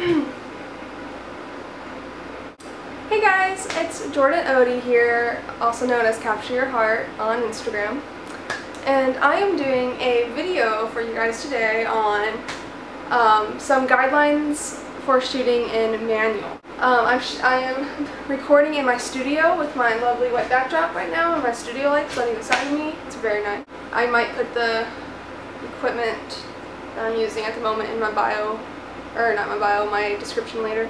Hey guys, it's Jordan Odie here, also known as Capture Your Heart on Instagram, and I am doing a video for you guys today on some guidelines for shooting in manual. I am recording in my studio with my lovely white backdrop right now, and my studio lights running beside me. It's very nice. I might put the equipment that I'm using at the moment in my bio, or not my bio, my description later,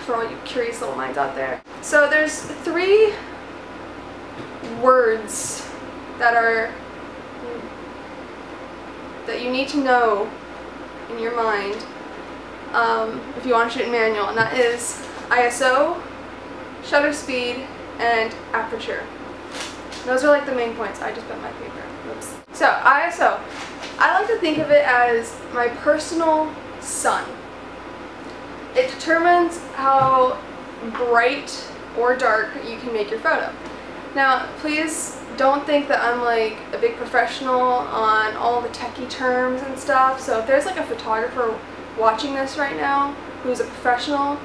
for all you curious little minds out there. So there's 3 words that you need to know in your mind if you want to shoot in manual, and that is ISO, shutter speed, and aperture. Those are like the main points. I just bent my paper. Oops. So ISO, I like to think of it as my personal sun. It determines how bright or dark you can make your photo. Now, please don't think that I'm like a big professional on all the techie terms and stuff. So if there's like a photographer watching this right now who's a professional,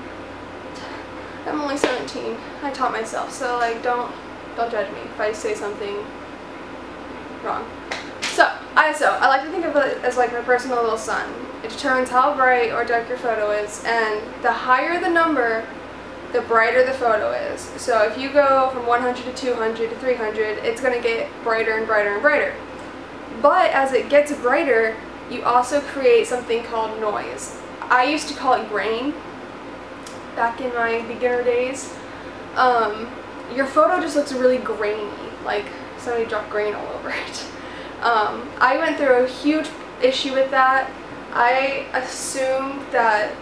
I'm only 17. I taught myself, so like don't judge me if I say something wrong. So ISO, I like to think of it as like my personal little sun. It determines how bright or dark your photo is, and the higher the number, the brighter the photo is. So if you go from 100 to 200 to 300, it's going to get brighter and brighter and brighter. But as it gets brighter, you also create something called noise. I used to call it grain back in my beginner days. Your photo just looks really grainy, like somebody dropped grain all over it. I went through a huge issue with that. I assumed that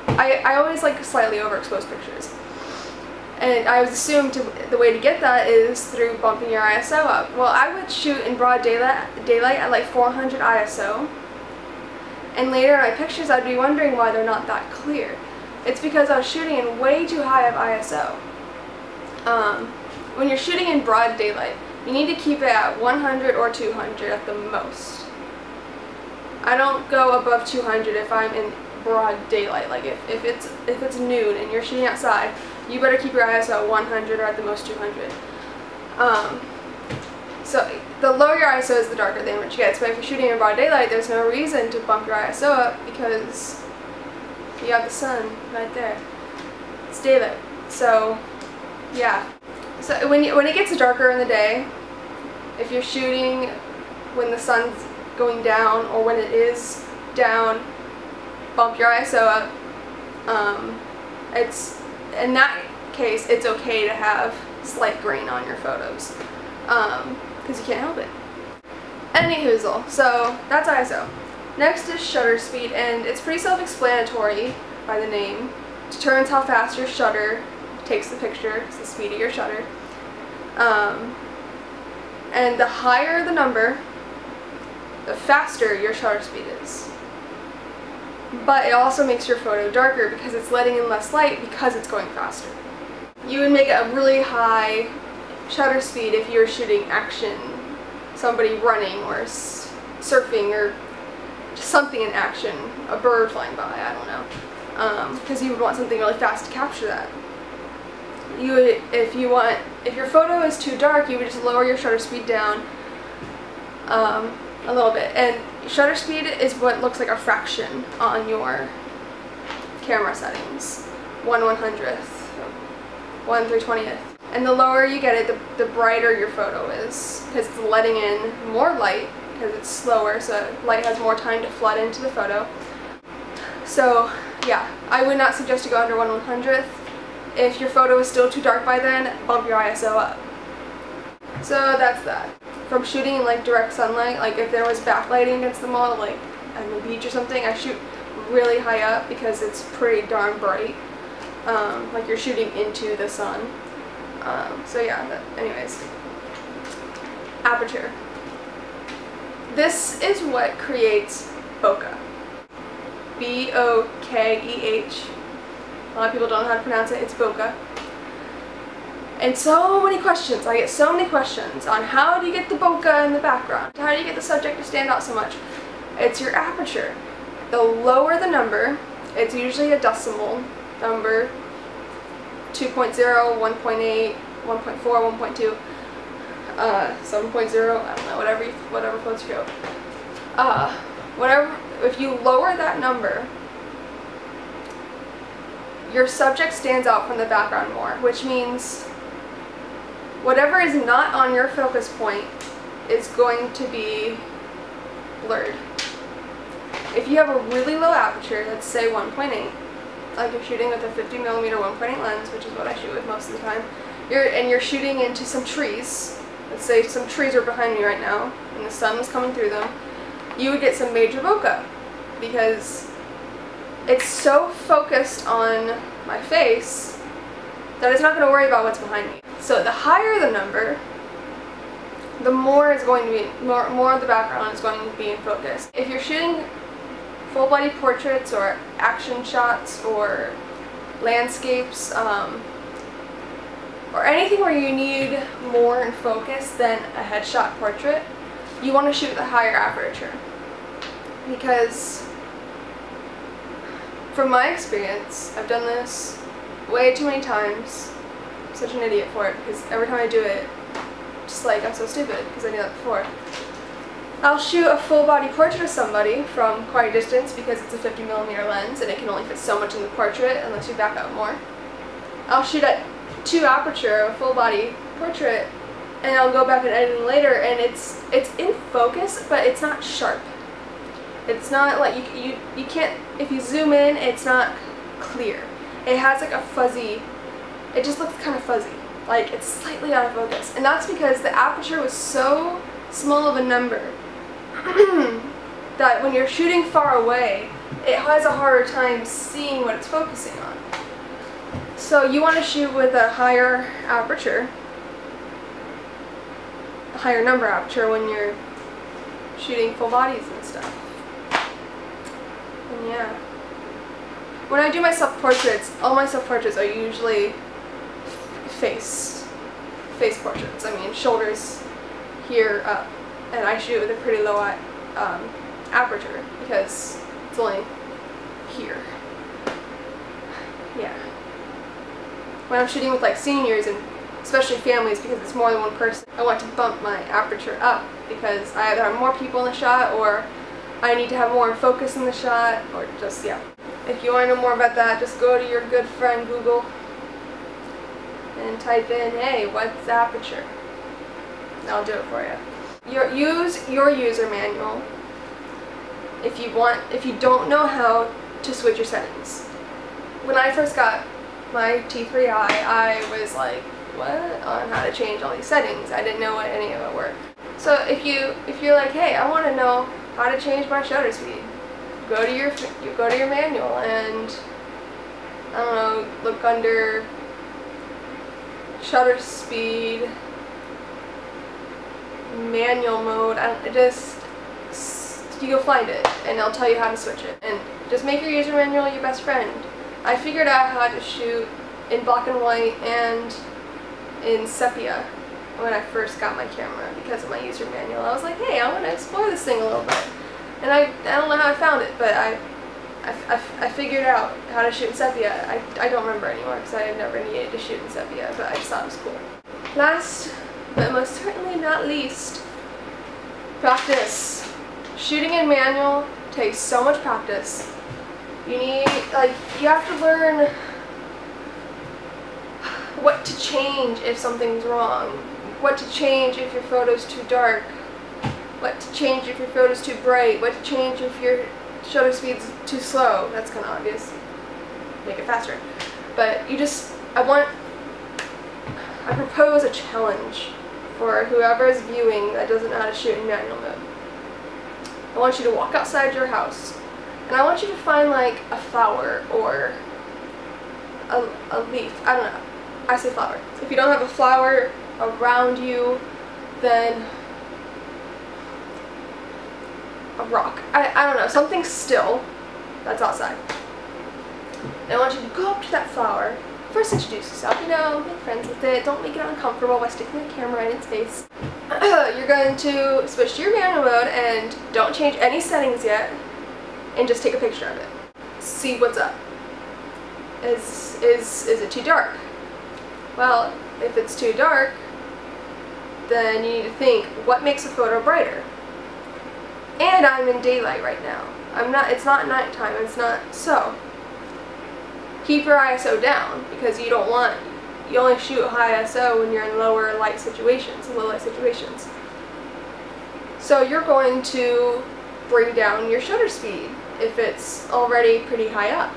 I always like slightly overexposed pictures, and I assumed the way to get that is through bumping your ISO up. Well, I would shoot in broad daylight at like 400 ISO, and later in my pictures I'd be wondering why they're not that clear. It's because I was shooting in way too high of ISO. When you're shooting in broad daylight, you need to keep it at 100 or 200 at the most. I don't go above 200 if I'm in broad daylight. Like if it's noon and you're shooting outside, you better keep your ISO at 100 or at the most 200. So the lower your ISO is, the darker the image gets. But if you're shooting in broad daylight, there's no reason to bump your ISO up because you have the sun right there. It's daylight. So yeah. So when it gets darker in the day, if you're shooting when the sun's going down or when it is down, bump your ISO up. In that case, it's okay to have slight grain on your photos because you can't help it. Anyhoozle, so that's ISO. Next is shutter speed, and it's pretty self-explanatory by the name. It determines how fast your shutter takes the picture. It's the speed of your shutter. And the higher the number, the faster your shutter speed is. But it also makes your photo darker because it's letting in less light because it's going faster. You would make a really high shutter speed if you were shooting action, somebody running or surfing or just something in action, a bird flying by, I don't know, because you would want something really fast to capture that. If your photo is too dark, you would just lower your shutter speed down a little bit. And shutter speed is what looks like a fraction on your camera settings. 1/100th, 1/320th. And the lower you get it, the brighter your photo is, because it's letting in more light because it's slower, so light has more time to flood into the photo. So yeah, I would not suggest to go under 1/100th. If your photo is still too dark by then, bump your ISO up. So that's that. From shooting in like direct sunlight, like if there was backlighting against the wall, like on the beach or something, I shoot really high up because it's pretty darn bright. Like you're shooting into the sun. So yeah, anyways. Aperture. This is what creates bokeh. B-O-K-E-H. A lot of people don't know how to pronounce it. It's bokeh. And so many questions. I get so many questions on how do you get the bokeh in the background? How do you get the subject to stand out so much? It's your aperture. The lower the number, It's usually a decimal number, 2.0, 1.8, 1.4, 1.2, 7.0, I don't know, whatever floats your boat. If you lower that number, your subject stands out from the background more, which means whatever is not on your focus point is going to be blurred. If you have a really low aperture, let's say 1.8, like you're shooting with a 50mm 1.8 lens, which is what I shoot with most of the time, and you're shooting into some trees, let's say some trees are behind me right now, and the sun is coming through them, you would get some major bokeh, because it's so focused on my face that it's not going to worry about what's behind me. So the higher the number, the more is going to be, more of the background is going to be in focus. If you're shooting full body portraits or action shots or landscapes, or anything where you need more in focus than a headshot portrait, you want to shoot with a higher aperture. Because from my experience, I've done this way too many times. I'm such an idiot for it, because every time I do it, just like, I'm so stupid because I knew that before. I'll shoot a full body portrait of somebody from quite a distance because it's a 50mm lens and it can only fit so much in the portrait unless you back up more. I'll shoot at 2 aperture of a full body portrait and I'll go back and edit it later, and it's in focus, but it's not sharp. It's not like, you can't, if you zoom in, it's not clear. It has like a fuzzy, it just looks kind of fuzzy. Like it's slightly out of focus. And that's because the aperture was so small of a number that when you're shooting far away, it has a harder time seeing what it's focusing on. So you want to shoot with a higher aperture, a higher number aperture when you're shooting full bodies and stuff. And yeah. When I do my self-portraits, all my self-portraits are usually face portraits. I mean, shoulders here up, and I shoot with a pretty low aperture because it's only here. Yeah. When I'm shooting with like seniors and especially families, because it's more than one person, I want to bump my aperture up because I either have more people in the shot, or I need to have more focus in the shot, or just, yeah. If you want to know more about that, just go to your good friend Google and type in, hey, what's aperture? And I'll do it for you. Use your user manual if you don't know how to switch your settings. When I first got my T3i, I was like, what? On how to change all these settings. I didn't know what any of it were. So if you're like, hey, I want to know how to change my shutter speed, go to your manual and, I don't know, look under shutter speed, manual mode, you go find it and I'll tell you how to switch it. And just make your user manual your best friend. I figured out how to shoot in black and white and in sepia when I first got my camera because of my user manual. I was like, hey, I want to explore this thing a little bit. And I don't know how I found it, but I figured out how to shoot in sepia. I don't remember anymore because I had never needed to shoot in sepia, but I just thought it was cool. Last, but most certainly not least, practice. Shooting in manual takes so much practice. You have to learn what to change if something's wrong, what to change if your photo's too dark, what to change if your photo's too bright, what to change if your shutter speed's too slow. That's kind of obvious. Make it faster. But I propose a challenge for whoever is viewing that doesn't know how to shoot in manual mode. I want you to walk outside your house, and I want you to find like a flower or a leaf. I don't know. I say flower. If you don't have a flower around you, then a rock. I don't know. Something still that's outside. And I want you to go up to that flower. First introduce yourself, make friends with it. Don't make it uncomfortable by sticking the camera in its face. You're going to switch to your manual mode and don't change any settings yet, and just take a picture of it. see what's up. Is it too dark? Well, if it's too dark, then you need to think, what makes a photo brighter? And I'm in daylight right now. It's not nighttime, it's not, so keep your ISO down, because you only shoot high ISO when you're in lower light situations, low light situations. So you're going to bring down your shutter speed if it's already pretty high up.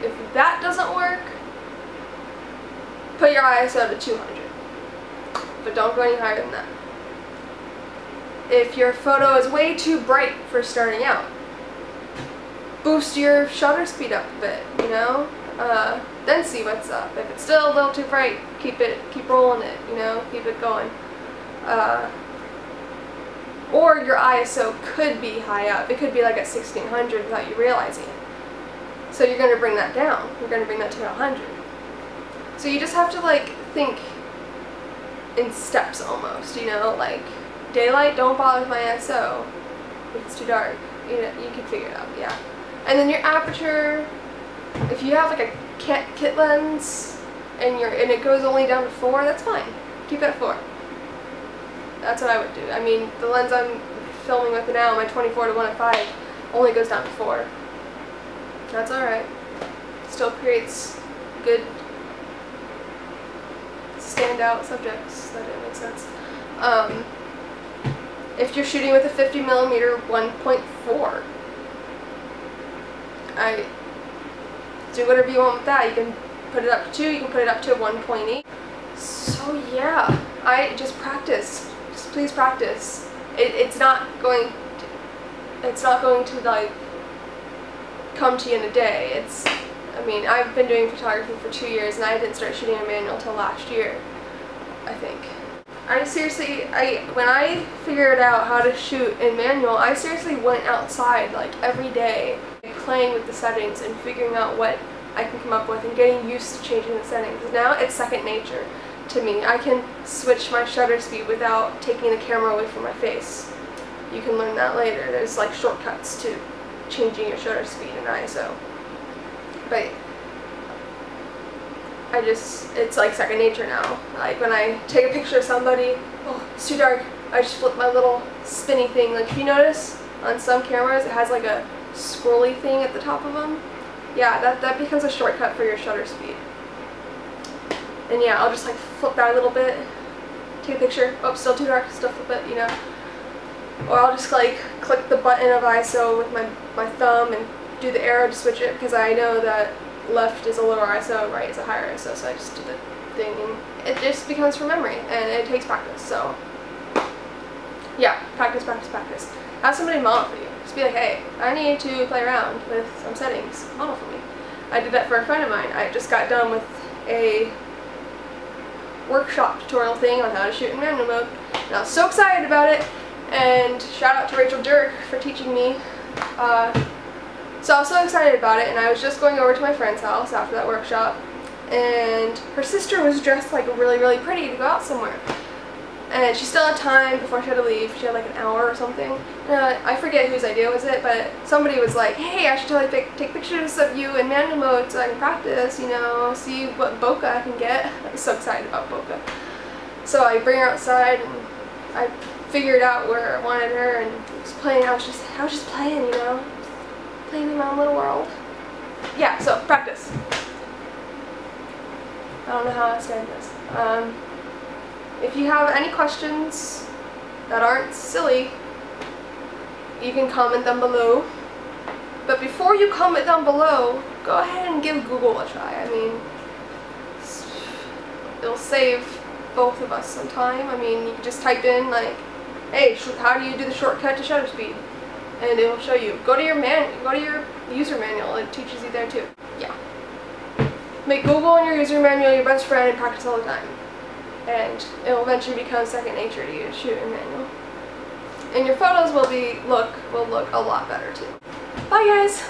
If that doesn't work, put your ISO to 200, but don't go any higher than that. If your photo is way too bright for starting out, boost your shutter speed up a bit, you know, then see what's up. If it's still a little too bright, keep rolling it, you know, keep it going. Or your ISO could be high up. It could be like at 1600 without you realizing it. So you're going to bring that down. You're going to bring that to 100. So you just have to like think in steps almost, you know, like daylight, don't bother with my ISO if it's too dark. You know, you can figure it out, yeah. And then your aperture, if you have like a kit lens and it goes only down to 4, that's fine. Keep it at 4. That's what I would do. I mean, the lens I'm filming with now, my 24 to 1.5, only goes down to 4. That's alright. Still creates good standout subjects. That didn't make sense. If you're shooting with a 50mm 1.4, do whatever you want with that. You can put it up to 2, you can put it up to 1.8. So yeah, just practice. Just please practice. It's not going to like come to you in a day. I mean, I've been doing photography for 2 years and I didn't start shooting in manual until last year, I think. When I figured out how to shoot in manual, I seriously went outside like every day, playing with the settings and figuring out what I can come up with and getting used to changing the settings. Now it's second nature to me. I can switch my shutter speed without taking the camera away from my face. You can learn that later. There's like shortcuts to changing your shutter speed in ISO. But it's like second nature now. Like when I take a picture of somebody, oh, it's too dark, I just flip my little spinny thing. Like if you notice, on some cameras it has like a scrolly thing at the top of them. Yeah, that becomes a shortcut for your shutter speed. And yeah, I'll just like flip that a little bit, take a picture, oh, still too dark, still flip it, you know. Or I'll just like click the button of ISO with my thumb and do the arrow to switch it, because I know that left is a lower ISO and right is a higher ISO, so I just do the thing and it just becomes from memory, and it takes practice. So yeah, practice, practice, practice. Have somebody model for you. Just be like, hey, I need to play around with some settings, model for me. I did that for a friend of mine. I just got done with a workshop tutorial thing on how to shoot in manual mode, and I was so excited about it, and shout out to Rachel Dirk for teaching me. So I was so excited about it, and I was just going over to my friend's house after that workshop, and her sister was dressed like really, really pretty to go out somewhere. And she still had time before she had to leave. She had like an hour or something. I forget whose idea was it, but somebody was like, hey, I should totally take pictures of you in manual mode so I can practice, you know, see what bokeh I can get. I was so excited about bokeh. So I bring her outside, and I figured out where I wanted her, and was playing. I was just playing, you know, playing in my own little world. Yeah, so practice. I don't know how I stand this. If you have any questions that aren't silly, you can comment them below. But before you comment down below, go ahead and give Google a try. I mean, it'll save both of us some time. I mean, you can just type in like, hey, how do you do the shortcut to shutter speed? And it will show you. Go to your user manual. It teaches you there too. Yeah. Make Google and your user manual your best friend and practice all the time. And it will eventually become second nature to you to shoot in manual. And your photos will look a lot better too. Bye guys!